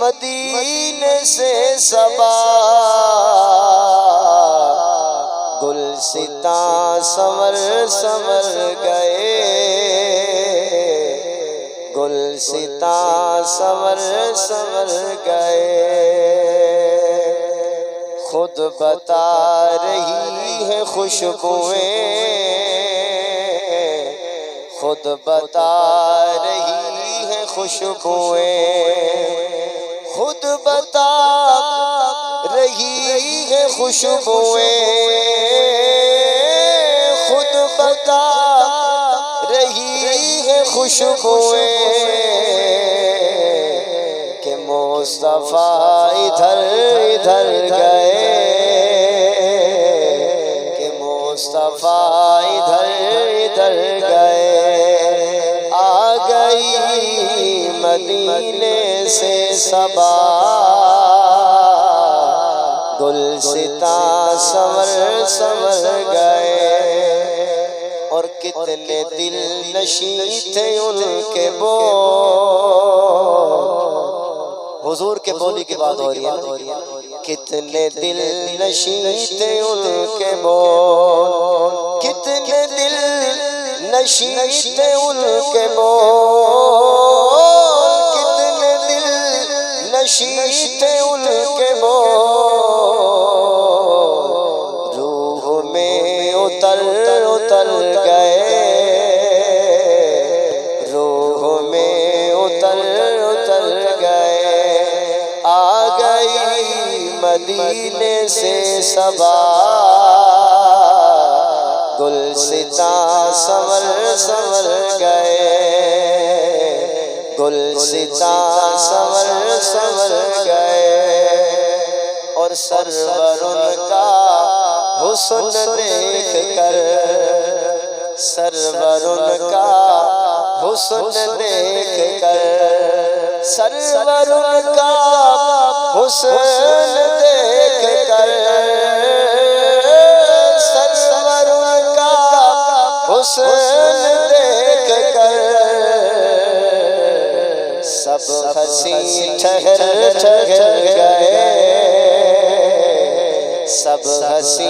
مدینے سے صبا گلستاں سنور سنور گئے، گلستاں سنور سنور گئے۔ خود بتا رہی ہے خوشبوئیں، خود بتا رہی ہے خوشبوئیں، خود بتا رہی ہے خوشبوئیں، خود بتا رہی ہے خوشبوئیں کہ مصطفیٰ ادھر ادھر گئے، کہ مصطفیٰ ادھر ادھر گئے۔ آ گئی مدینے سے صبا گلستاں سنور سنور گئے، اور کتنے دل نشین تھے ان کے بول۔ حضور کے بولی کی بات ہو رہی ہے، کتنے دل نشین تھے ان کے بول، کتنے دل نشین تھے ان کے بول، کتنے دل نشین تھے ان کے بول، روح میں اتر اتر گئے، روح میں اتر اتر گئے۔ آ گئی مدینے سے صبا گلستاں سنور سنور گئے، گلستاں سنور سنور گئے۔ اور سرور ان کا حسن دیکھ کر، سرور ان کا حسن دیکھ کر، سرور ان کا حسن دیکھ کر، سرور ان کا حسن دیکھ کر، سب ہنسی ٹھہر ٹھہر گئے، سب ہنسی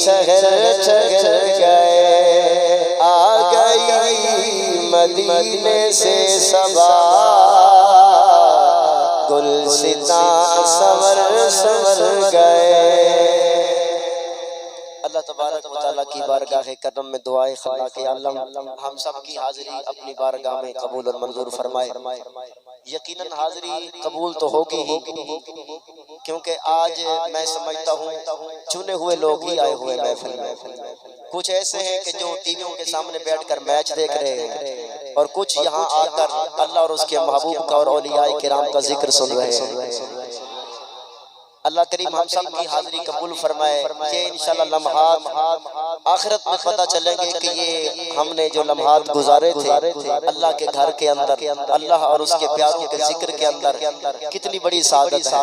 ٹھہر ٹھہر گئے۔ آ گئی مدینے سے صبا گلستاں سنور سنور گئے۔ اللہ تبارک و تعالیٰ کی بارگاہ کرم میں دعائے خلا کہ اللہ ہم سب کی حاضری اپنی بارگاہ میں قبول اور منظور فرمائے۔ یقیناً حاضری قبول تو ہوگی ہی، کیونکہ آج میں سمجھتا ہوں چنے ہوئے لوگ ہی آئے ہوئے محفل میں۔ کچھ ایسے ہیں کہ جو ٹی ویوں کے سامنے بیٹھ کر میچ دیکھ رہے ہیں، اور کچھ یہاں آ کر اللہ اور اس کے محبوب کا اور اولیاء کرام کا ذکر سن رہے ہیں۔ اللہ کریم ہم سب کی حاضری قبول فرمائے۔ یہ انشاءاللہ لمحات آخرت میں پتہ چلیں گے کہ یہ ہم نے جو لمحات گزارے تھے اللہ کے گھر کے اندر، اللہ اور اس کے پیاروں کے ذکر کے اندر، کتنی بڑی سعادت ہے۔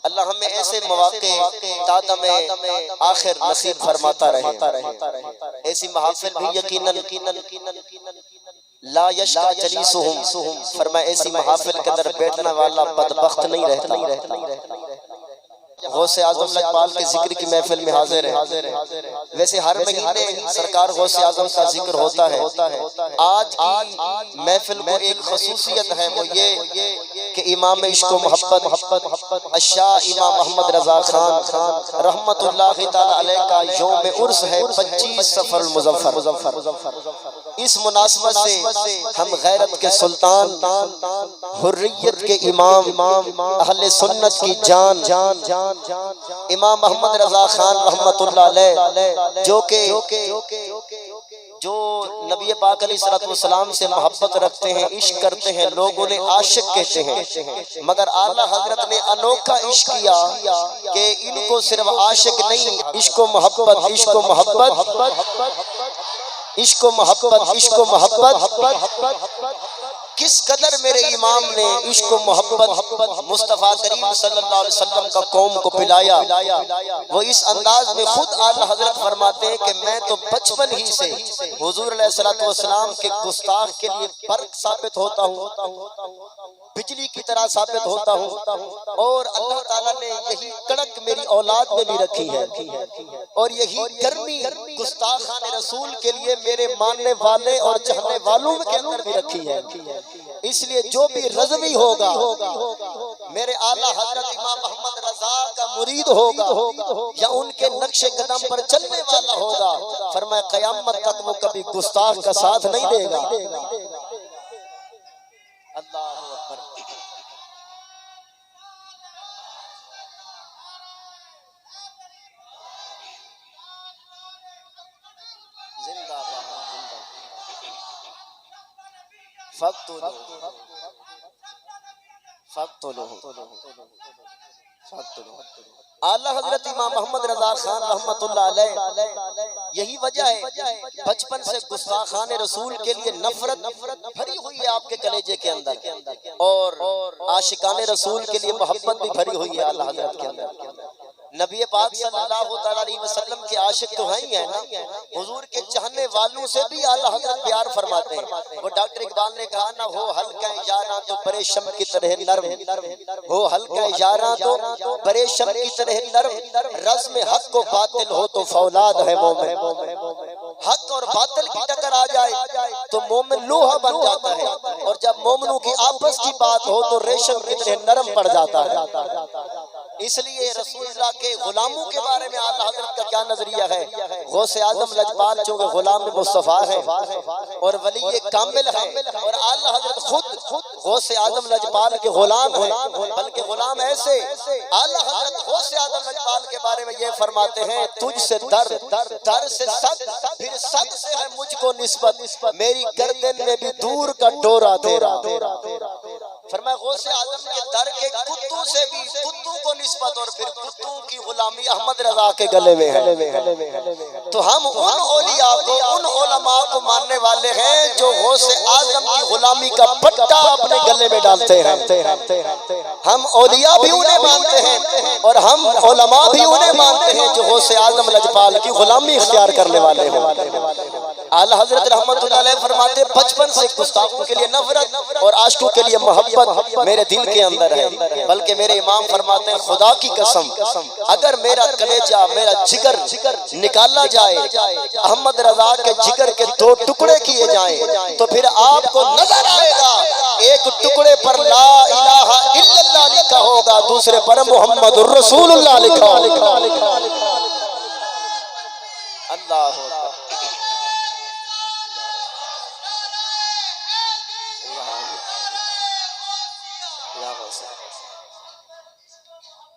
اللہ ہمیں ایسے مواقع دادم آخر نصیب فرماتا رہے۔ ایسی محافل بھی یقیناً لا یشقا جلیسہم، فرمائے ایسی محافل کے اندر بیٹھنے والا بدبخت نہیں رہتا۔ غوث اعظم لجپال کے ذکر کی محفل میں حاضر ہے۔ ویسے ہر مہینے سرکار غوث اعظم کا ذکر ہوتا ہے۔ آج کی محفل کو ایک خصوصیت ہے، وہ یہ کہ امام عشق و محبت الشاہ امام محمد رضا خان رحمت اللہ تعالی علیہ کا یوم عرس ہے 25 صفر المظفر۔ اس مناسبت سے ہم غیرت کے سلطان، حریت کے امام، اہل سنت کی جان امام محمد رضا خان رحمت اللہ علیہ، جو نبی پاک علیہ السلام سے محبت رکھتے ہیں، عشق کرتے ہیں، لوگ انہیں عاشق کہتے ہیں، مگر اعلیٰ حضرت نے انوکھا عشق کیا کہ ان کو صرف عاشق نہیں، عشق و محبت، عشق و محبت، عشق و محبت، عشق و محبت کس قدر میرے امام نے عشق و محبت مصطفیٰ کریم صلی اللہ علیہ وسلم کا قوم کو پلایا، وہ اس انداز میں خود اعلیٰ حضرت فرماتے ہیں کہ میں تو بچپن ہی سے حضور علیہ السلام کے گستاخ کے لیے برق ثابت ہوتا ہوں، بجلی کی طرح ثابت ہوتا ہوں، اور اللہ تعالیٰ نے یہی کڑک میری اولاد میں بھی رکھی ہے، اور یہی گرمی گستاخان رسول کے لیے میرے ماننے والے اور چاہنے والوں کے اندر بھی رکھی ہے۔ اس لیے جو بھی رضوی ہوگا، میرے اعلیٰ حضرت امام محمد رضا کا مرید ہوگا یا ان کے نقش قدم پر چلنے والا ہوگا، فرمایا قیامت تک وہ کبھی گستاخ کا ساتھ نہیں دے گا۔ اللہ اکبر۔ زندہ باد، اعلیٰ حضرت امام محمد رضا خان رحمت اللہ علیہ، یہی وجہ ہے بچپن سے گستاخان رسول کے لیے نفرت بھری ہوئی ہے آپ کے کلیجے کے اندر، اور عاشقان رسول کے لیے محبت بھی بھری ہوئی ہے اعلیٰ حضرت کے اندر۔ نبی پاک صلی اللہ علیہ وسلم کے عاشق تو ہیں نا، حضور کے چاہنے والوں سے بھی اعلیٰ حضرت پیار فرماتے ہیں۔ وہ ڈاکٹر اقبال نے کہا نا، ہو ہلکا یاراں تو پریشم کی طرح نرم، ہو ہلکا یاراں تو پریشم کی طرح نرم، رزم حق و باطل ہو تو فولاد ہے مومن۔ حق اور باطل کی ٹکر آ جائے تو مومن لوہا بن جاتا ہے، اور جب مومنوں کی آپس کی بات ہو تو ریشم کی طرح نرم پڑ جاتا ہے۔ اس لیے رسول اللہ کے غلاموں کے بارے میں اعلیٰ حضرت کا کیا نظریہ ہے؟ غوث اعظم لجپال چونکہ غلام مصطفیٰ ہے اور ولی کامل ہے، اور اعلیٰ حضرت خود غوث اعظم لجپال کے غلام ہیں، بلکہ غلام ایسے اعلیٰ حضرت غوث اعظم لجپال کے بارے میں یہ فرماتے ہیں، تجھ سے در سے صد، پھر صد سے ہے مجھ کو نسبت، میری گردن میں بھی دور کا ڈورا تیرا۔ فرمایا غوث اعظم کے در کے کتوں سے بھی کتوں کو نسبت، اور پھر کتوں کی غلامی احمد رضا کے گلے میں ہے۔ تو ہم ان اولیاء کو، ان علماء کو ماننے والے ہیں جو غوث اعظم کی غلامی کا پٹا اپنے گلے میں ڈالتے ہیں۔ ہم اولیاء بھی انہیں مانتے ہیں، اور ہم علماء بھی انہیں مانتے ہیں جو غوث اعظم لجپال کی غلامی اختیار کرنے والے ہیں۔ اعلیٰ حضرت رحمت اللہ علیہ فرماتے بچپن سے گستاخوں کے لیے نفرت اور عاشقوں کے لیے محبت میرے دل کے اندر ہے، بلکہ میرے امام فرماتے ہیں خدا کی قسم اگر میرا کلیجہ، میرا جگر نکالا جائے، احمد رضا کے جگر کے دو ٹکڑے کیے جائیں، تو پھر آپ کو نظر آئے گا ایک ٹکڑے پر لا الہ الا اللہ لکھا ہوگا، دوسرے پر محمد الرسول اللہ لکھا ہوگا۔ اللہ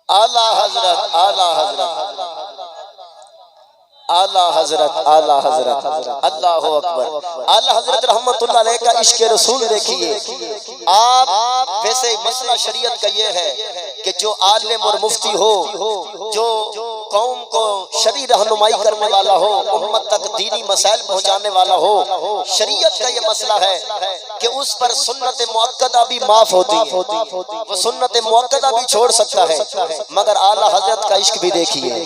اعلیٰ حضرت، اعلیٰ حضرت، اعلیٰ حضرت، اعلیٰ حضرت، اللہ اکبر۔ اعلیٰ حضرت رحمت اللہ علیہ کا عشق رسول دیکھیے آپ۔ ویسے مسئلہ شریعت کا یہ ہے کہ جو عالم اور مفتی ہو، جو قوم کو شرعی رہنمائی کرنے والا ہو، امت تک دینی مسائل پہنچانے والا ہو، شریعت کا یہ مسئلہ ہے کہ اس پر سنت مؤکدہ بھی معاف ہوتی ہے، وہ سنت مؤکدہ بھی چھوڑ سکتا ہے، مگر اعلیٰ حضرت کا عشق بھی دیکھیے،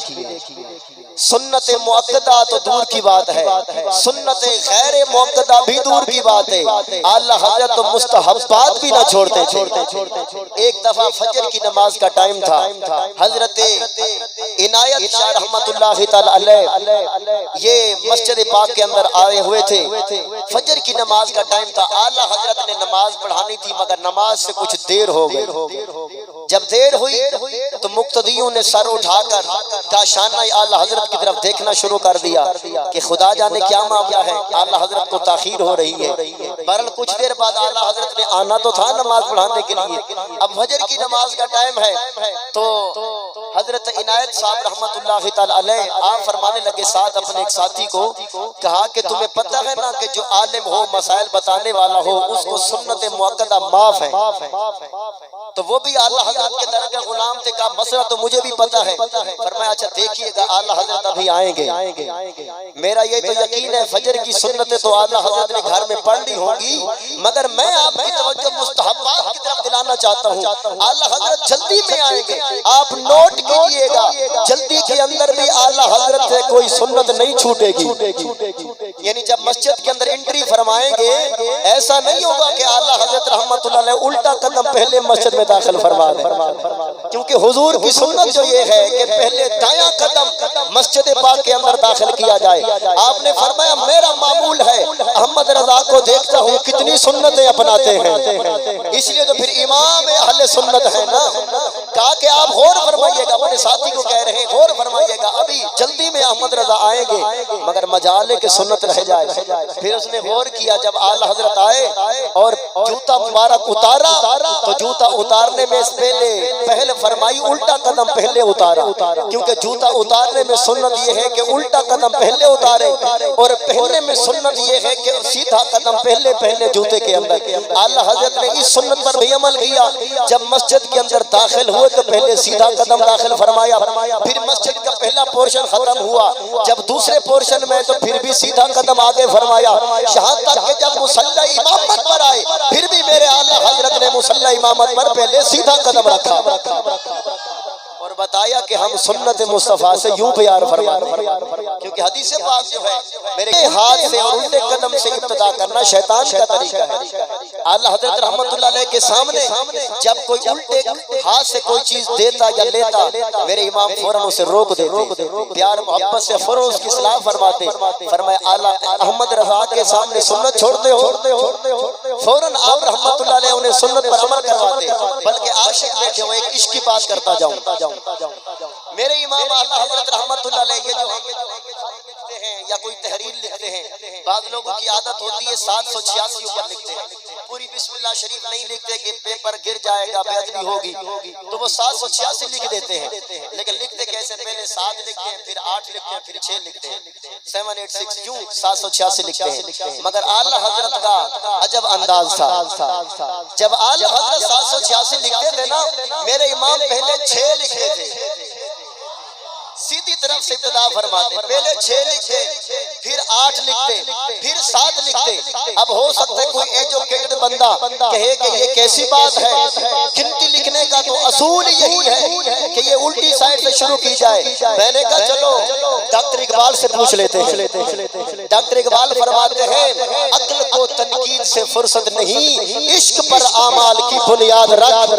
سنت مؤکدہ تو دور کی بات ہے، سنت غیر مؤکدہ بھی دور کی بات ہے، اعلیٰ حضرت تو مستحبات بھی نہ چھوڑتے تھے۔ ایک دفعہ فجر کی نماز کا ٹائم تھا، حضرت عنایت شاہ رحمت اللہ تعالی علیہ یہ مسجد پاک کے اندر آئے ہوئے تھے، فجر کی نماز کا ٹائم تھا، اعلیٰ حضرت نے نماز پڑھانی تھی مگر نماز سے کچھ دیر ہو گئی۔ جب دیر ہوئی تو مقتدیوں نے سر اٹھا کر کاشانہ اعلیٰ حضرت کی طرف دیکھنا شروع کر دیا کہ خدا جانے کیا معاملہ ہے، اعلیٰ حضرت کو تاخیر ہو رہی ہے۔ بہرحال کچھ دیر بعد اعلیٰ حضرت نے آنا تو تھا نماز پڑھانے کے لیے، اب فجر کی نماز کا ٹائم ہے تو حضرت عنایت صاحب رحمت اللہ تعالی علیہ آپ فرمانے لگے ساتھ اپنے ایک ساتھی کو کہا کہ تمہیں پتہ ہے نا کہ جو عالم ہو مسائل بتانے والا ہو اس کو سنت مؤکدہ معاف ہے، تو وہ بھی اعلیٰ حضرت کے در کے غلام تھے، کہا مسئلہ تو مجھے بھی پتہ ہے۔ فرمایا اچھا دیکھیے گا اعلیٰ حضرت ابھی آئیں گے، میرا یہ تو یقین ہے فجر کی سنتیں تو اعلیٰ حضرت نے گھر میں پڑھ لی ہوں گی، مگر میں آپ کی توجہ مستحبات کی طرف دلانا چاہتا ہوں۔ اعلیٰ حضرت جلدی میں آئیں گے، آپ نوٹ کیجئے گا جلدی کے اندر بھی اعلیٰ حضرت سے کوئی سنت نہیں چھوٹے گی۔ یعنی جب مسجد کے اندر انٹری فرمائیں گے ایسا نہیں ہوگا کہ اعلیٰ حضرت رحمت اللہ علیہ الٹا قدم پہلے مسجد میں داخل فرما دیں، کیونکہ حضور کی سنت جو یہ ہے کہ پہلے دایاں قدم مسجد پاک کے اندر داخل کیا جائے۔ آپ نے فرمایا میرا معمول ہے احمد رضا کو دیکھتا ہوں کتنی سنتیں اپناتے ہیں، اس لیے تو پھر امام اہل سنت ہے نا۔ کہا کہ آپ غور فرمائیے گا، اپنے ساتھی کو کہہ رہے ہیں غور فرمائیے گا ابھی جلدی میں احمد رضا آئیں گے، مگر مجالے کے سنت رہ جائے۔ پھر اس نے غور کیا جب اعلیٰ حضرت آئے اور جوتا مبارک اتارا تو جوتا اتارنے میں پہلے فرمائی الٹا قدم پہلے اتارا، کیونکہ جوتا اتارنے میں سنت یہ ہے کہ الٹا قدم پہلے اتارے، اور پہلے میں سنت یہ ہے کہ سیدھا قدم پہلے جوتے کے اندر۔ اعلیٰ حضرت نے اس سنت پر بھی عمل کیا، جب مسجد کے اندر داخل ہوئے تو پہلے سیدھا قدم داخل فرمایا، پھر مسجد کا پہلا پورشن ختم ہوا، جب دوسرے پورشن میں تو پھر بھی سیدھا قدم آگے فرمایا، یہاں تک کہ جب مصلی امامت پر آئے پھر بھی میرے اعلیٰ حضرت نے مصلی امامت پر پہلے سیدھا قدم رکھا اور بتایا کہ ہم سنت مصطفیٰ سے یوں پیار فرماتے ہیں، کیونکہ حدیث پاک جو ہے میرے ہاتھ سے اور الٹے قدم سے ابتدا کرنا شیطان کا طریقہ ہے۔ اعلیٰ حضرت رحمت اللہ علیہ کے سامنے جب کوئی الٹے ہاتھ سے کوئی چیز دیتا یا لیتا میرے امام فوراً اسے روک دیتے، پیار محبت سے فوراً اس کی اصلاح فرماتے۔ فرمایا اعلیٰ احمد رضا کے سامنے سنت چھوڑتے ہو؟ فوراً آپ رحمت اللہ علیہ انہیں سنت پر عمل کرواتے، بلکہ عاشق بیٹھے ہوئے ایک عشق کی بات کرتا جاؤں۔ میرے امام اعلیٰ حضرت رحمت اللہ علیہ یہ جو ہم لکھتے ہیں یا کوئی تحریر لکھتے ہیں، بعض لوگوں کی عادت ہوتی ہے 786 اوپر لکھتے ہیں، پوری بسم اللہ شریف نہیں لکھتے کہ پیپر گر جائے گا بے ادبی ہوگی، تو وہ 786 لکھ دیتے ہیں، لیکن لکھتے کیسے پہلے 7 لکھتے ہیں پھر 8 لکھتے ہیں پھر 6 لکھتے ہیں، 786 یوں 786 لکھتے ہیں، مگر اعلیٰ حضرت کا عجب انداز تھا، جب اعلیٰ حضرت 786 لکھتے تھے نا میرے امام پہلے 6 لکھتے تھے، سیدھی طرف سے ابتدا فرماتے، پہلے 6 لکھتے پھر 8 لکھتے پھر 7 لکھتے۔ اب ہو سکتا ہے کوئی ایجوکیٹڈ بندہ کہے کہ یہ کیسی بات ہے، گنتی لکھنے کا تو اصول یہی ہے کہ یہ الٹی سائڈ سے شروع کی جائے۔ میں نے کہا چلو ڈاکٹر اقبال سے پوچھ لیتے ہیں۔ ڈاکٹر اقبال فرماتے ہیں عقل کو تنقید سے فرصت نہیں، عشق پر اعمال کی بنیاد رکھ۔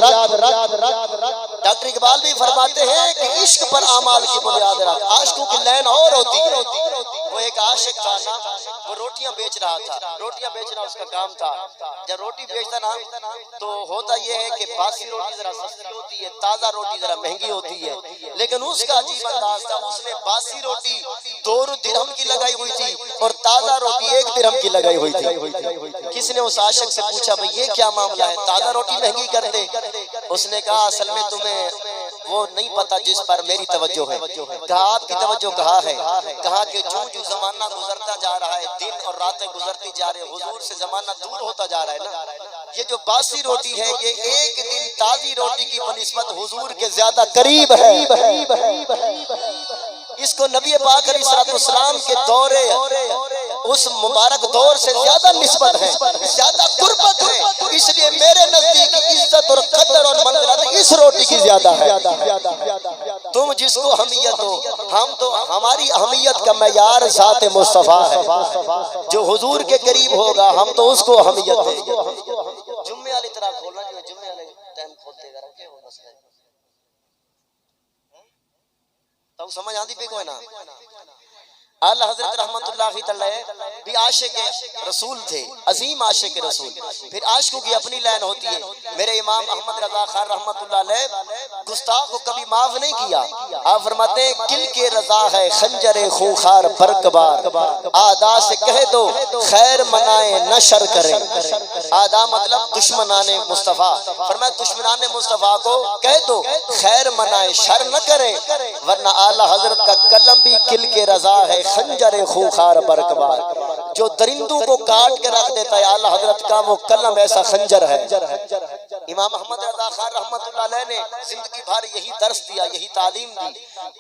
ڈاکٹر اقبال بھی فرماتے ہیں کہ عشق پر اعمال کی بنیاد رکھ۔ عاشقوں کی لائن اور ہوتی ہے، وہ ایک عاشق تھا نا، وہ روٹیاں بیچ رہا تھا، روٹیاں بیچنا اس کا کام تھا۔ جب روٹی بیچتا نا تو ہوتا یہ ہے کہ باسی روٹی ذرا سستی ہوتی ہے، تازہ روٹی ذرا مہنگی ہوتی ہے، لیکن اس کا عجیب انداز تھا، اس نے باسی روٹی 2 درہم کی لگائی ہوئی تھی اور تازہ روٹی 1 درہم کی لگائی ہوئی تھی۔ کس نے اس عاشق سے پوچھا بھئی یہ کیا معاملہ ہے، تازہ روٹی مہنگی کر دے؟ اس نے کہا اصل میں تمہیں وہ نہیں پتا جس پر میری توجہ ہے۔ کہا آپ کی توجہ کہاں ہے؟ کہا کہ جو زمانہ گزرتا جا رہا ہے، دن اور راتیں گزرتی جا رہے ہیں، حضور سے زمانہ دور ہوتا جا رہا ہے نا، یہ جو باسی روٹی ہے یہ ایک دن تازی روٹی کی بنسبت حضور کے زیادہ قریب ہے۔ اس کو نبی پاک علیہ السلام کے دورے اس مبارک دور سے زیادہ نسبت ہے، زیادہ قربت ہے، اس لیے میرے نزدیک عزت اور قدر اور منزلت اس روٹی کی زیادہ ہے۔ تم جس کو اہمیت ہو، ہم تو ہماری اہمیت کا معیار ذات مصطفیٰ ہے، جو حضور کے قریب ہوگا ہم تو اس کو اہمیت دیں گے۔ جمعے والی طرح کھولنا جو جمعے والے ٹائم کھولتے گا رکھے ہو مسئلہ تو سمجھ آتی پہ کوئی نا۔ اعلی حضرت رحمت اللہ تعالی بھی عاشق رسول تھے، عظیم عاشق رسول۔ پھر عاشقوں کی اپنی لائن ہوتی ہے۔ میرے امام احمد رضا خان رحمت اللہ علیہ گستاخ کو کبھی معاف نہیں کیا۔ آپ فرماتے ہیں کل کے رضا ہے خنجر خونخوار برکبار، آدھا سے کہہ دو خیر منائے نہ شر کریں۔ آدھا مطلب دشمنان مصطفیٰ، فرمایا دشمنان مصطفیٰ کو کہہ دو خیر منائے شر نہ کریں، ورنہ اعلی حضرت کا کلم بھی کل کے رضا ہے خنجر خونخوار برکبار۔ جو درندوں کو کاٹ کے رکھ دیتا ہے اعلی حضرت کا وہ کلم ایسا خنجر ہے۔ امام احمد رضا خان رحمت اللہ علیہ نے زندگی بھر یہی درس دیا، یہی تعلیم دی،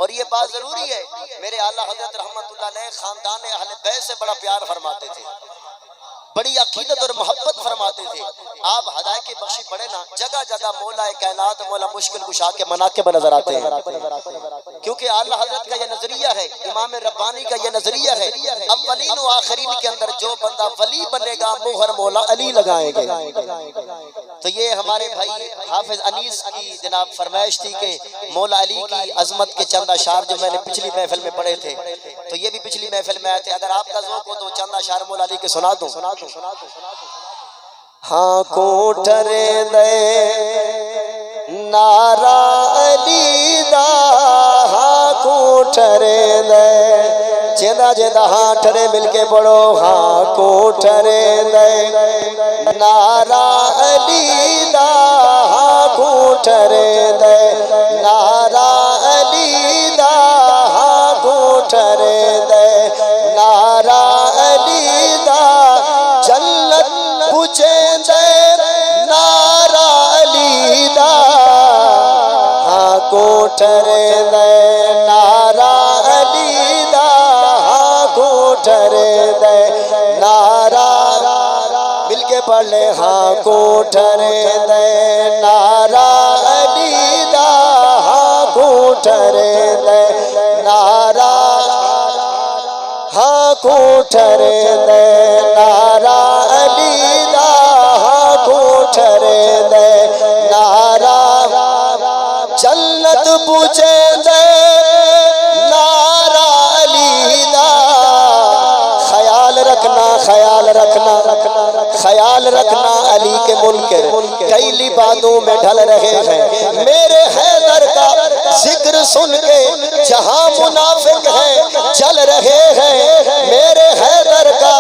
اور یہ بات ضروری ہے میرے اعلی حضرت رحمت اللہ علیہ خاندان اہل بیت سے بڑا پیار فرماتے تھے، بڑی عقیدت اور محبت فرماتے تھے۔ آپ ہدایت کی بخشی پڑھے نا، جگہ جگہ مولا کائنات مولا مشکل کشا کے مناقب نظر آتے ہیں، کیونکہ اعلی حضرت کا یہ نظریہ ہے، امام ربانی کا یہ نظریہ ہے، اولین و آخرین کے اندر جو بندہ ولی بنے گا مہر مولا علی لگائیں گے۔ تو یہ ہمارے بھائی حافظ انیس کی جناب فرمائش تھی کہ مولا علی کی عظمت کے چند اشعار جو میں نے پچھلی محفل میں پڑھے تھے، تو یہ بھی پچھلی محفل میں آئے تھے، اگر آپ کا ذوق ہو تو چند اشعار مولا علی کے سنا دوں۔ ہاں کوٹھر دے نعرہ علی دا، ہاں کوٹھر دے جیدہ جیدہ، ہاں ٹھرے مل کے پڑھو، ہاں کوٹھر دے نعرہ علی دا، ہاں کوٹھر دے نعرہ علی دا، ہاں کوٹھر دے نعرہ علی دا، جنت پوچھیں دے نعرہ علی دا، ہاں کوٹھر دے نعرہ علی دا، ہاں کوٹھر دے نعرہ، مل کے پڑھ لے، ہاں کوٹھر دے نعرہ علی دا، ہاں کوٹھر دے نعرہ، ہاں کوٹھر دے نعرہ علی دا، ہاں کوٹھر دے نعرہ، جنت پوچھیں دے نعرہ علی دا، خیال رکھنا خیال رکھنا خیال رکھنا علی کے منکر کئی لبادوں میں ڈھل رہے ہیں، میرے حیدر کا ذکر سن کے جہاں منافق ہیں چل رہے ہیں، میرے حیدر کا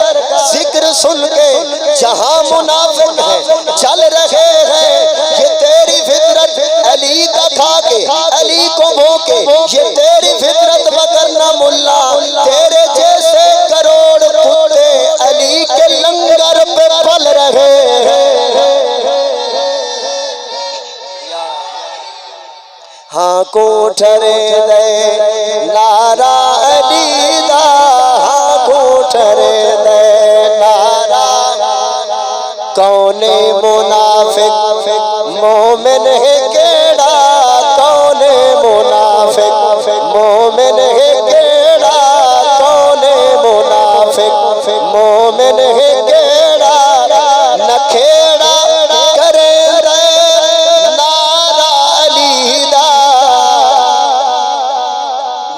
ذکر سن کے جہاں منافق ہیں چل رہے ہیں، یہ تیری فطرت علی کا کھا کے علی کو بھوکے، یہ تیری فطرت وگرنہ ملا تیرے جیسے کروڑ کتے علی کے لنگر پہ پل رہے ہیں۔ ہاں کوٹھر دے نعرہ علی دا، ہاں کوٹھر دے نعرہ، کون منافق مومن ہے کیڑا، کون منافق مومن ہے کیڑا، کون منافق مومن ہے کیڑا، نکھیڑا کرے رے نعرہ علی دا،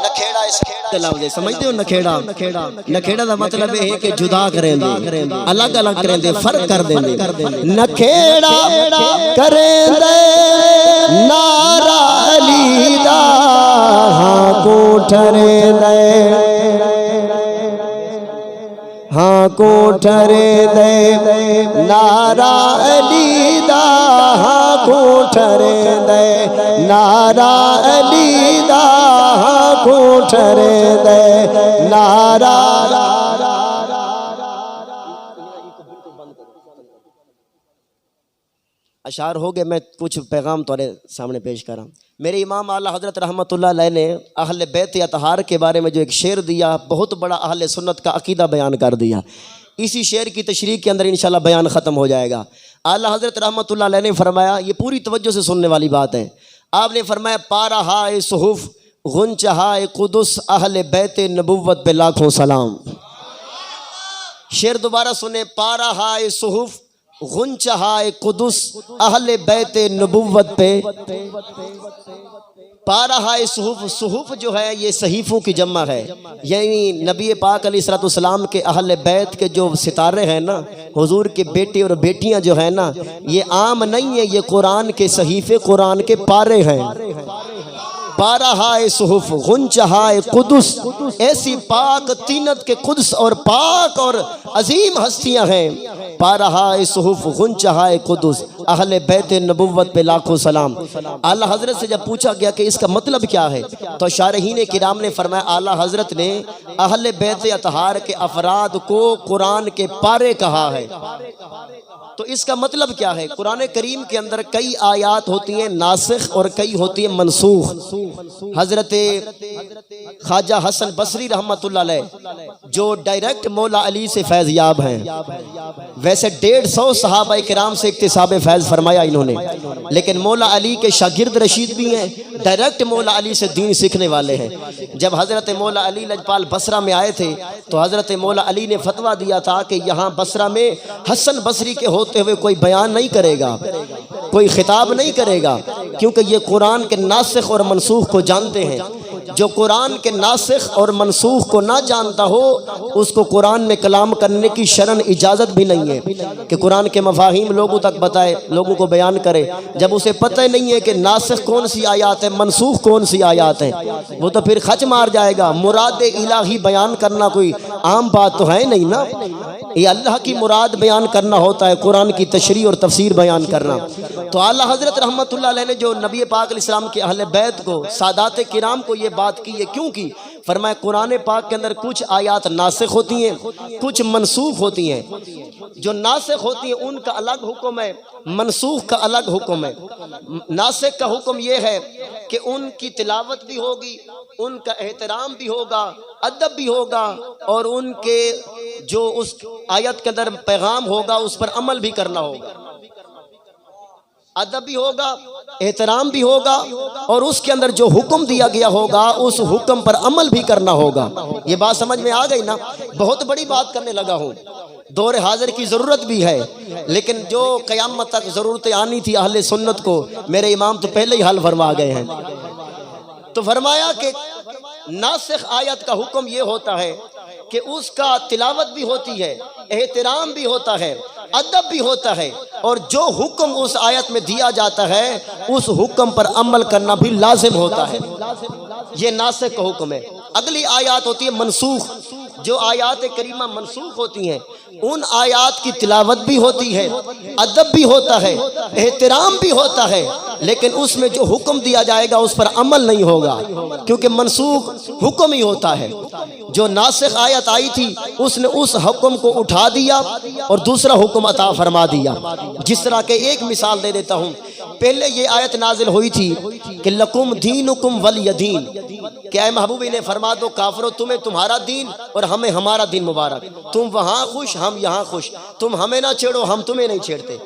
نکھیڑا اس لفظ سمجھتے ہو، نکھیڑا نکھیڑا دا مطلب ہے کہ جدا کریں دے، الگ الگ کریں دے، فرق کر دیں دے، نکھیڑا کریں دے نعرہ علی دا، ہاں کوٹھر دے، ہاں کوٹھر دے نعرہ علی دا، ہاں کوٹھر دے نعرہ علی دا، ہاں کوٹھر دے نعرہ۔ اشعار ہو گئے، میں کچھ پیغام تمہارے سامنے پیش کر رہا ہوں۔ میرے امام اعلیٰ حضرت رحمت اللہ علیہ نے اہل بیت اطہار کے بارے میں جو ایک شعر دیا، بہت بڑا اہل سنت کا عقیدہ بیان کر دیا، اسی شعر کی تشریح کے اندر انشاءاللہ بیان ختم ہو جائے گا۔ اعلیٰ حضرت رحمت اللہ علیہ نے فرمایا، یہ پوری توجہ سے سننے والی بات ہے، آپ نے فرمایا پارہائے صحف غنچہائے قدس اہل بیت نبوت پہ لاکھوں سلام۔ شعر دوبارہ سنیں، پارہائے صحف غنچہائے قدس اہل بیت نبوت پہ پارہ صحف، صحف جو ہے یہ صحیفوں کی جمع ہے، یعنی نبی پاک علیہ الصلوۃ والسلام کے اہل بیت کے جو ستارے ہیں نا، حضور کے بیٹے اور بیٹیاں جو ہیں نا، یہ عام نہیں ہے، یہ قرآن کے صحیفے، قرآن کے پارے ہیں۔ پارہائے صحف غنچہائے قدس، ایسی پاک طینت کے قدس اور پاک اور عظیم ہستیاں ہیں۔ پارہائے صحف غنچہائے قدس، اہل بیت نبوت پہ لاکھوں سلام۔ اعلیٰ حضرت سے جب پوچھا گیا کہ اس کا مطلب کیا ہے تو شارحین کرام نے فرمایا اعلیٰ حضرت نے اہل بیت اطہار کے افراد کو قرآن کے پارے کہا ہے۔ تو اس کا مطلب کیا ہے؟ قرآن کریم کے اندر کئی آیات ہوتی ہیں ناسخ اور کئی ہوتی ہیں منسوخ۔ حضرت خواجہ حسن بصری رحمۃ اللہ علیہ جو ڈائریکٹ مولا علی سے فیض یاب ہیں، ویسے 150 صحابہ کرام سے اکتساب فیض فرمایا انہوں نے، لیکن مولا علی کے شاگرد رشید بھی ہیں، ڈائریکٹ مولا علی سے دین سیکھنے والے ہیں۔ جب حضرت مولا علی لجپال بصرہ میں آئے تھے تو حضرت مولا علی نے فتویٰ دیا تھا کہ یہاں بصرہ میں حسن بصری کے ہوتے ہوئے کوئی بیان نہیں کرے گا، کوئی خطاب نہیں کرے گا، کیونکہ یہ قرآن کے ناسخ اور منسوخ کو جانتے ہیں۔ جو قرآن کے ناسخ اور منسوخ کو نہ جانتا ہو اس کو قرآن میں کلام کرنے کی شرعاً اجازت بھی نہیں ہے کہ قرآن کے مفاہیم لوگوں تک بتائے، لوگوں کو بیان کرے، جب اسے پتہ نہیں ہے کہ ناسخ کون سی آیات ہے، منسوخ کون سی آیات ہیں، وہ تو پھر خچ مار جائے گا۔ مراد الہی بیان کرنا کوئی عام بات تو ہے نہیں نا، یہ اللہ کی مراد بیان کرنا ہوتا ہے، قرآن کی تشریح اور تفسیر بیان کرنا۔ تو اعلیٰ حضرت رحمت اللہ علیہ نے جو نبی پاک علیہ السلام کے اہل بیت کو، سادات کرام کو یہ بات کی ہے، کیوں کی؟ فرمایا قرآن پاک کے اندر کچھ آیات ناسخ ہوتی ہیں، کچھ منسوخ ہوتی ہیں۔ جو ناسخ ہوتی ہیں ان کا الگ حکم ہے، منسوخ کا الگ حکم ہے۔ ناسخ کا حکم یہ ہے کہ ان کی تلاوت بھی ہوگی، ان کا احترام بھی ہوگا، ادب بھی ہوگا، اور ان کے جو اس آیت کے اندر پیغام ہوگا اس پر عمل بھی کرنا ہوگا۔ ادب بھی ہوگا، احترام بھی ہوگا، اور اس کے اندر جو حکم دیا گیا ہوگا اس حکم پر عمل بھی کرنا ہوگا۔ یہ بات سمجھ میں آ گئی نا؟ بہت بڑی بات کرنے لگا ہوں، دور حاضر کی ضرورت بھی ہے، لیکن جو قیامت تک ضرورتیں آنی تھی اہل سنت کو میرے امام تو پہلے ہی حل فرما گئے ہیں۔ تو فرمایا کہ ناسخ آیت کا حکم یہ ہوتا ہے کہ اس کا تلاوت بھی ہوتی ہے، احترام بھی ہوتا ہے، ادب بھی ہوتا ہے، اور جو حکم اس آیت میں دیا جاتا ہے اس حکم پر عمل کرنا بھی لازم ہوتا ہے۔ یہ ناسخ کا حکم ہے۔ اگلی آیات ہوتی ہے منسوخ۔ جو آیات کریمہ منسوخ ہوتی ہیں ان آیات کی تلاوت بھی ہوتی ہے، ادب بھی ہوتا ہے، احترام بھی ہوتا ہے، لیکن اس میں جو حکم دیا جائے گا اس پر عمل نہیں ہوگا، کیونکہ منسوخ حکم ہی ہوتا ہے۔ جو ناسخ آیت آئی تھی اس نے اس حکم کو اٹھا دیا اور دوسرا حکم عطا فرما دیا۔ جس طرح کہ ایک مثال دے دیتا ہوں، پہلے یہ آیت نازل ہوئی تھی کہ لکم دینکم ولی دین، کہ اے محبوب انہیں فرما دو کافرو تمہیں تمہارا دین اور ہمیں ہمارا دین مبارک، تم وہاں خوش ہم یہاں خوش، تم ہمیں نہ چھیڑو ہم تمہیں نہیں چھیڑتے،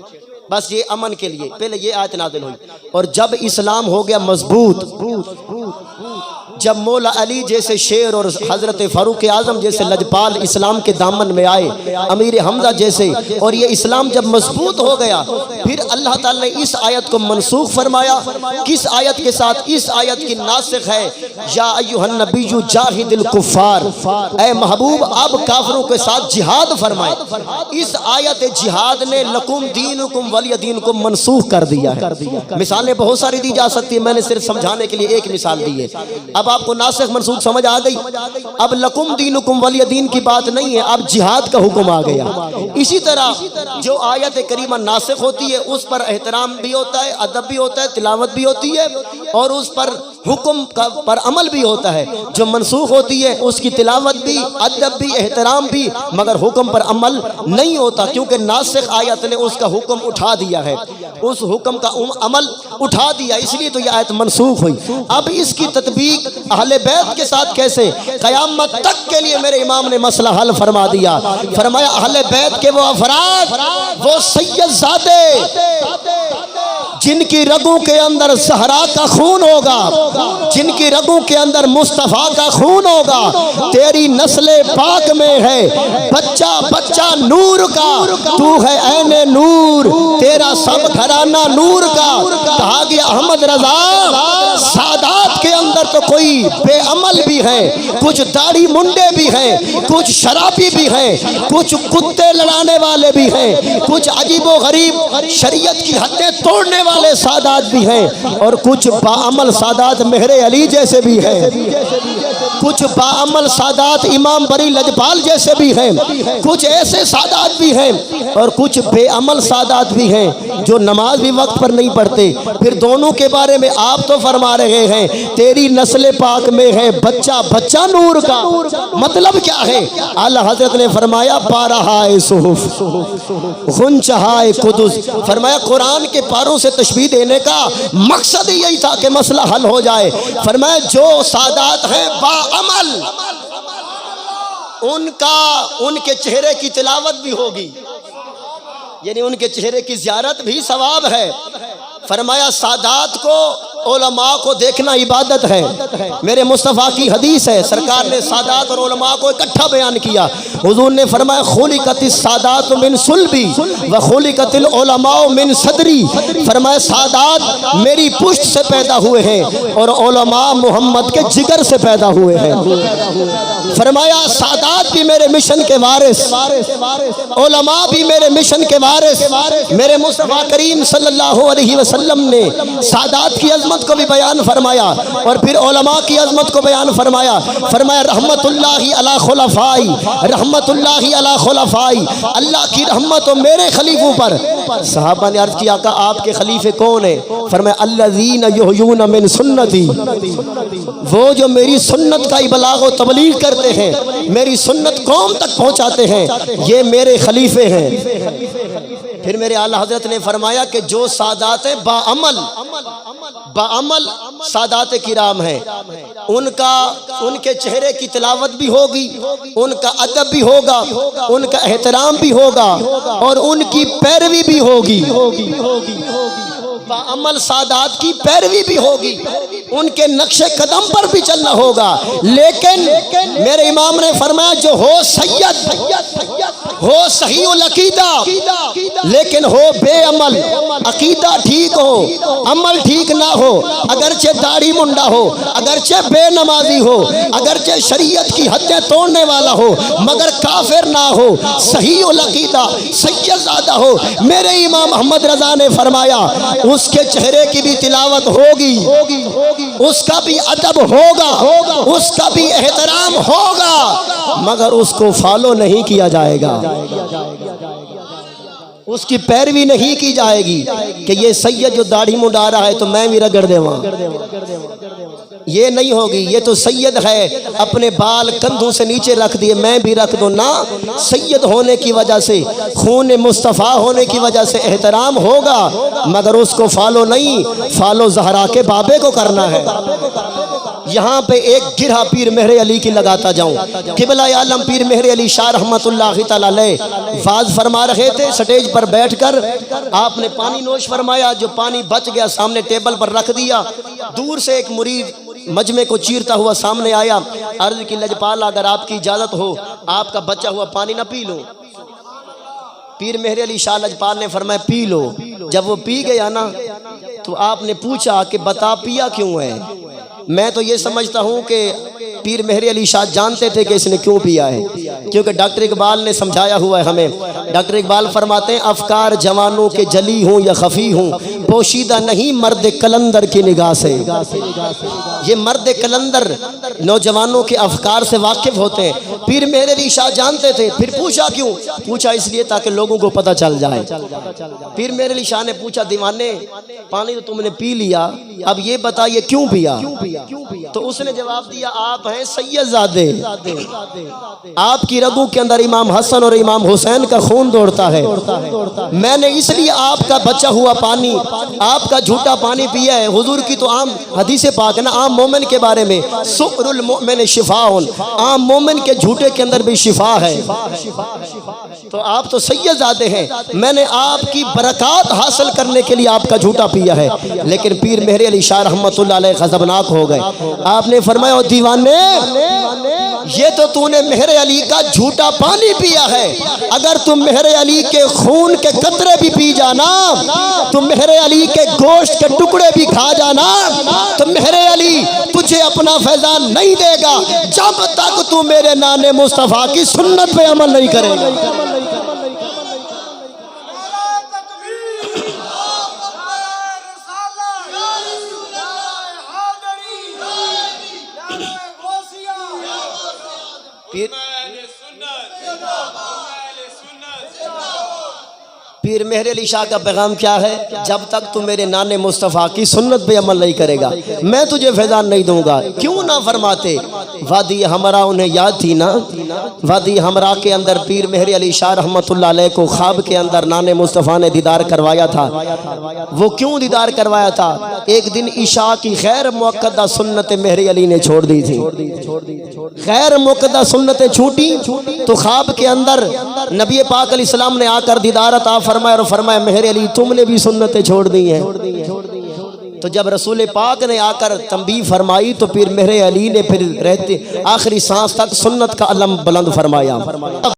بس یہ امن کے لیے پہلے یہ آیت نازل ہوئی۔ اور جب اسلام ہو گیا مضبوط، جب مولا علی جیسے شیر اور حضرت فاروق اعظم جیسے لجپال اسلام کے دامن میں آئے، امیر حمزہ جیسے، اور یہ اسلام جب مضبوط ہو گیا پھر اللہ تعالی نے اس آیت کو منسوخ فرمایا۔ کس آیت کے ساتھ؟ اس آیت کی ناسخ ہے یا ایھا النبی جاہد الکفار، اے محبوب اب کافروں کے ساتھ جہاد فرمائے۔ اس آیت جہاد نے لکم دینکم ولی دین کو منسوخ کر دیا ہے۔ مثالیں بہت ساری دی جا سکتی ہیں، میں نے صرف سمجھانے کے لیے ایک مثال دی ہے۔ اب آپ کو ناسخ منسوخ سمجھ آ گئی؟ اب لکم دینکم ولی دین کی بات نہیں ہے، اب جہاد کا حکم آ گیا۔ اسی طرح جو آیت کریمہ ناسخ ہوتی ہے اس پر احترام بھی ہوتا ہے، ادب بھی ہوتا ہے، تلاوت بھی ہوتی ہے، اور اس پر حکم پر عمل بھی ہوتا ہے۔ جو منسوخ ہوتی ہے اس کی تلاوت بھی، ادب بھی، احترام بھی، مگر حکم پر عمل نہیں ہوتا، کیونکہ ناسخ آیت نے اس کا حکم اٹھا دیا ہے، اس حکم کا عمل اٹھا دیا، اس لیے تو یہ آیت منسوخ ہوئی۔ اب اس کی تطبیق اہل بیت کے ساتھ کیسے؟ قیامت تک کے لیے میرے امام نے مسئلہ حل فرما دیا۔ فرمایا اہل بیت کے وہ افراد، وہ سید زادے جن کی رگوں کے اندر زہرا کا خون ہوگا، جن کی رگوں کے اندر مصطفیٰ کا خون ہوگا، تیری نسل پاک میں ہے بچہ بچہ نور کا، تو ہے عین نور، تیرا سب گھرانہ نور کا۔ کہا گیا احمد رضا سادات تو کوئی بے عمل بھی ہیں، کچھ داڑھی منڈے بھی ہیں، کچھ شرابی بھی ہیں، کچھ کتے لڑانے والے بھی ہیں، کچھ عجیب و غریب شریعت کی حدیں توڑنے والے سادات بھی ہیں، اور کچھ باعمل سادات مہر علی جیسے بھی ہیں، کچھ باعمل سادات امام بری لجپال جیسے بھی ہیں، کچھ ایسے سادات بھی ہیں اور کچھ بے عمل سادات بھی ہیں جو نماز بھی وقت پر نہیں پڑھتے۔ پھر دونوں کے بارے میں آپ تو فرما رہے ہیں تیری نسل پاک میں ہے بچہ بچہ نور کا، مطلب کیا ہے؟ اعلیٰ حضرت نے فرمایا بارہائے صحف غنچہائے قدس، فرمایا قرآن کے پاروں سے تشبیہ دینے کا مقصد یہی تھا کہ مسئلہ حل ہو جائے۔ فرمایا جو سادات ہیں باعمل، ان کے چہرے کی تلاوت بھی ہوگی، یعنی ان کے چہرے کی زیارت بھی ثواب ہے۔ فرمایا سادات کو علماء کو دیکھنا عبادت ہے۔ میرے مصطفیٰ کی حدیث ہے، سرکار نے سادات اور علماء کو اکٹھا بیان کیا۔ حضور نے فرمایا خلقت السادات من صلبی وخلقت العلماء من صدری، فرمایا سادات میری پشت سے پیدا ہوئے ہیں اور علماء محمد کے جگر سے پیدا ہوئے ہیں۔ فرمایا سادات بھی میرے مشن کے وارث، علماء بھی میرے مشن کے وارث۔ میرے مصطفیٰ کریم صلی اللہ علیہ وسلم نے سادات کی عظمت کو بھی بیان فرمایا اور پھر علماء کی عظمت کو بیان فرمایا۔ فرمایا رحمت اللہ علی خلفائی، رحمت اللہ علی خلفائی، اللہ کی رحمت ہو میرے خلیفوں پر۔ صحابہ نے عرض کیا کہ آپ کے خلیفے کون ہیں؟ فرمایا الذین یحیون من سنتی، وہ جو میری سنت کا ابلاغ و تبلیغ کرتے ہیں، میری سنت قوم تک پہنچاتے ہیں، یہ میرے خلیفے ہیں۔ پھر میرے اعلیٰ حضرت نے فرمایا کہ جو سادات باعمل سادات کرام ہیں، ان کے چہرے کی تلاوت بھی ہوگی، ان کا ادب بھی ہوگا، ان کا احترام بھی ہوگا اور ان کی پیروی بھی ہوگی۔ باعمل سادات کی پیروی بھی ہوگی، ان کے نقش قدم پر بھی چلنا ہوگا۔ لیکن میرے امام نے فرمایا جو ہو سید، ہو صحیح العقیدہ لیکن ہو بے عمل، عقیدہ ٹھیک ہو عمل ٹھیک نہ ہو، اگرچہ داڑھی منڈا ہو، اگرچہ بے نمازی ہو، اگرچہ شریعت کی حدیں توڑنے والا ہو، مگر کافر نہ ہو، صحیح العقیدہ سید زادہ ہو۔ میرے امام محمد رضا نے فرمایا اس کے چہرے کی بھی تلاوت ہوگی، اس کا بھی ادب ہوگا، اس کا بھی احترام ہوگا، مگر اس کو فالو نہیں کیا جائے گا، اس کی پیروی نہیں کی جائے گی کہ یہ سید جو داڑھی منڈا رہا ہے تو میں بھی رگڑ دے وہاں، یہ نہیں ہوگی۔ یہ تو سید ہے، اپنے بال کندھوں سے نیچے رکھ دیے، میں بھی رکھ دوں نا۔ سید ہونے کی وجہ سے، خون مصطفیٰ ہونے کی وجہ سے احترام ہوگا، مگر اس کو فالو نہیں، فالو زہرا کے بابے کو کرنا ہے۔ یہاں پہ ایک گرہ پیر مہر علی کی لگاتا جاؤں۔ قبلہ عالم پیر مہر علی شاہ رحمت اللہ تعالیٰ علیہ واز فرما رہے تھے، سٹیج پر بیٹھ کر آپ نے پانی نوش فرمایا، جو پانی بچ گیا سامنے ٹیبل پر رکھ دیا۔ دور سے ایک مرید مجمع کو چیرتا ہوا سامنے آیا، عرض کی لجپال اگر آپ کی اجازت ہو آپ کا بچا ہوا پانی نہ پی لوں۔ پیر مہر علی شاہ لجپال نے فرمایا پی لو۔ جب وہ پی گیا نا تو آپ نے پوچھا کہ بتا پیا کیوں ہے؟ میں تو یہ سمجھتا ہوں کہ پیر مہر علی شاہ جانتے تھے کہ اس نے کیوں پیا ہے، کیونکہ ڈاکٹر اقبال نے سمجھایا ہوا ہے ہمیں۔ ڈاکٹر اقبال فرماتے ہیں افکار جوانوں کے جلی ہوں یا خفی ہوں، پوشیدہ نہیں مرد کلندر کی نگاہ سے۔ یہ مرد کلندر نوجوانوں کے افکار سے واقف ہوتے ہیں، پیر مہر علی شاہ جانتے تھے۔ پھر پوچھا کیوں؟ پوچھا اس لیے تاکہ لوگوں کو پتہ چل جائے۔ پیر مہر علی شاہ نے پوچھا دیوانے پانی تو تم نے پی لیا، اب یہ بتا یہ کیوں پیا؟ تو اس نے جواب دیا آپ ہیں سید زادے، آپ کی رگوں کے اندر امام حسن اور امام حسین کا خون دوڑتا ہے، میں نے اس لیے آپ کا بچا ہوا پانی، آپ کا جھوٹا پانی پیا ہے۔ حضور کی تو عام حدیث پاک ہے نا، عام مومن کے بارے میں سؤر المؤمن شفاء، عام مومن کے جھوٹے کے اندر بھی شفا ہے۔ تو آپ تو سید زادے ہیں، میں نے آپ کی برکات حاصل کرنے کے لیے آپ کا جھوٹا پیا ہے۔ لیکن پیر مہر علی شاہ رحمت اللہ علیہ غضبناک ہو گئے۔ آپ نے فرمایا او دیوانے یہ تو نے مہر علی کا جھوٹا پانی پیا ہے، اگر تم مہر علی کے خون کے قطرے بھی پی جانا تو مہر علی کے گوشت کے ٹکڑے بھی کھا جانا تو مہر علی تجھے اپنا فیضان نہیں دے گا جب تک تو میرے نانے مصطفیٰ کی سنت پہ عمل نہیں کرے گا۔ پیر مہر علی شاہ کا پیغام کیا ہے؟ جب تک تو میرے نانے مصطفیٰ کی سنت پہ عمل نہیں کرے گا میں تجھے فیضان نہیں دوں گا۔ کیوں نہ فرماتے؟ وادی ہمراہ انہیں یاد تھی نا، وادی ہمراہ کے اندر پیر مہر علی شاہ رحمت اللہ علیہ کو خواب کے اندر نانے مصطفیٰ نے دیدار کروایا تھا۔ وہ کیوں دیدار کروایا تھا؟ ایک دن عشاء کی غیر موقدہ سنت مہر علی نے چھوڑ دی تھی، غیر موقدہ سنتیں چھوٹی تو خواب کے اندر نبی پاک علیہ السلام نے آ کر دیدار عطا فرمایا اور فرمایا مہر علی تم نے بھی سنتیں چھوڑ دی ہیں۔ تو جب رسول پاک نے آ کر تنبیہ فرمائی تو پھر مہر علی نے پھر رہتے آخری سانس تک سنت کا علم بلند فرمایا۔